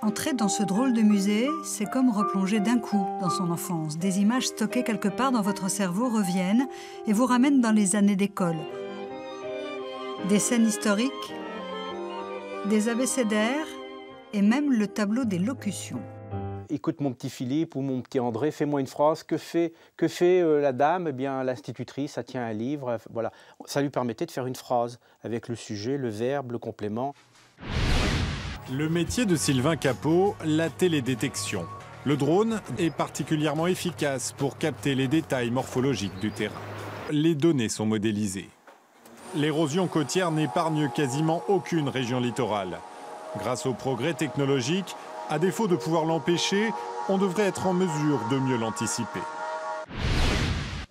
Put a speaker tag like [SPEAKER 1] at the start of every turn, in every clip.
[SPEAKER 1] Entrer dans ce drôle de musée, c'est comme replonger d'un coup dans son enfance. Des images stockées quelque part dans votre cerveau reviennent et vous ramènent dans les années d'école. Des scènes historiques, des abécédaires et même le tableau des locutions.
[SPEAKER 2] Écoute mon petit Philippe ou mon petit André, fais-moi une phrase. Que fait la dame? Eh bien, l'institutrice, elle tient un livre. Voilà. Ça lui permettait de faire une phrase avec le sujet, le verbe, le complément.
[SPEAKER 3] Le métier de Sylvain Capot, la télédétection. Le drone est particulièrement efficace pour capter les détails morphologiques du terrain. Les données sont modélisées. L'érosion côtière n'épargne quasiment aucune région littorale. Grâce aux progrès technologiques, à défaut de pouvoir l'empêcher, on devrait être en mesure de mieux l'anticiper.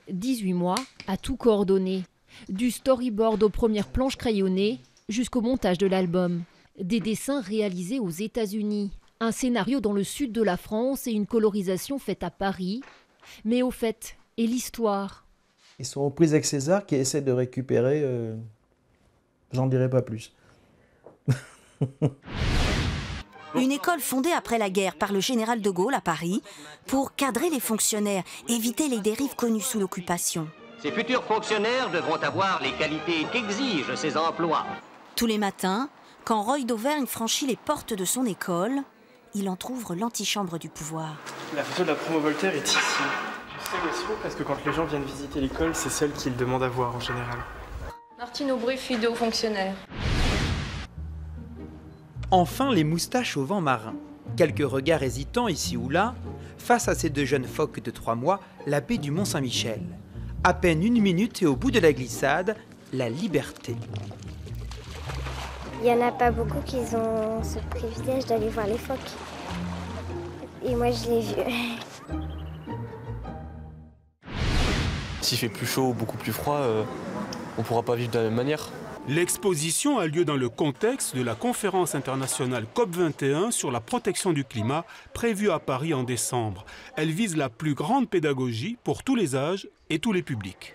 [SPEAKER 4] 18 mois à tout coordonner. Du storyboard aux premières planches crayonnées jusqu'au montage de l'album. Des dessins réalisés aux États-Unis, un scénario dans le sud de la France et une colorisation faite à Paris. Mais au fait, et l'histoire?
[SPEAKER 5] Ils sont aux prises avec César qui essaie de récupérer, j'en dirai pas plus.
[SPEAKER 6] Une école fondée après la guerre par le général de Gaulle à Paris pour cadrer les fonctionnaires, éviter les dérives connues sous l'occupation.
[SPEAKER 7] Ces futurs fonctionnaires devront avoir les qualités qu'exigent ces emplois.
[SPEAKER 6] Tous les matins, quand Roy d'Auvergne franchit les portes de son école, il entr'ouvre l'antichambre du pouvoir.
[SPEAKER 8] La photo de la promo Voltaire est ici. Je sais aussi parce que quand les gens viennent visiter l'école, c'est celle qu'ils demandent à voir en général.
[SPEAKER 9] Martine Aubry, fille de haut fonctionnaire.
[SPEAKER 10] Enfin, les moustaches au vent marin. Quelques regards hésitants ici ou là. Face à ces deux jeunes phoques de 3 mois, la baie du Mont-Saint-Michel. À peine 1 minute et au bout de la glissade, la liberté.
[SPEAKER 11] Il n'y en a pas beaucoup qui ont ce privilège d'aller voir les phoques. Et moi, je l'ai vu.
[SPEAKER 12] S'il fait plus chaud ou beaucoup plus froid, on ne pourra pas vivre de la même manière.
[SPEAKER 13] L'exposition a lieu dans le contexte de la conférence internationale COP21 sur la protection du climat prévue à Paris en décembre. Elle vise la plus grande pédagogie pour tous les âges et tous les publics.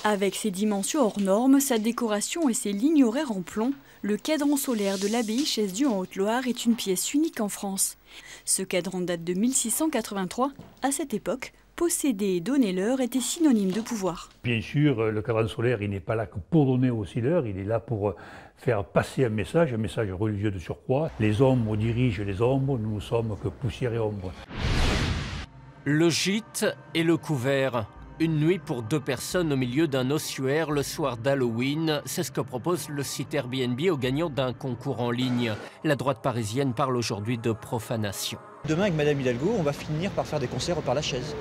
[SPEAKER 14] Avec ses dimensions hors normes, sa décoration et ses lignes horaires en plomb, le cadran solaire de l'abbaye Chaise-Dieu en Haute-Loire est une pièce unique en France. Ce cadran date de 1683. À cette époque, posséder et donner l'heure était synonyme de pouvoir.
[SPEAKER 15] Bien sûr, le cadran solaire, il n'est pas là que pour donner aussi l'heure, il est là pour faire passer un message religieux de surcroît. Les ombres dirigent les ombres, nous ne sommes que poussière et ombre.
[SPEAKER 16] Le gîte et le couvert. Une nuit pour 2 personnes au milieu d'un ossuaire le soir d'Halloween, c'est ce que propose le site Airbnb aux gagnants d'un concours en ligne. La droite parisienne parle aujourd'hui de profanation.
[SPEAKER 17] Demain avec Madame Hidalgo, on va finir par faire des concerts au Père-Lachaise.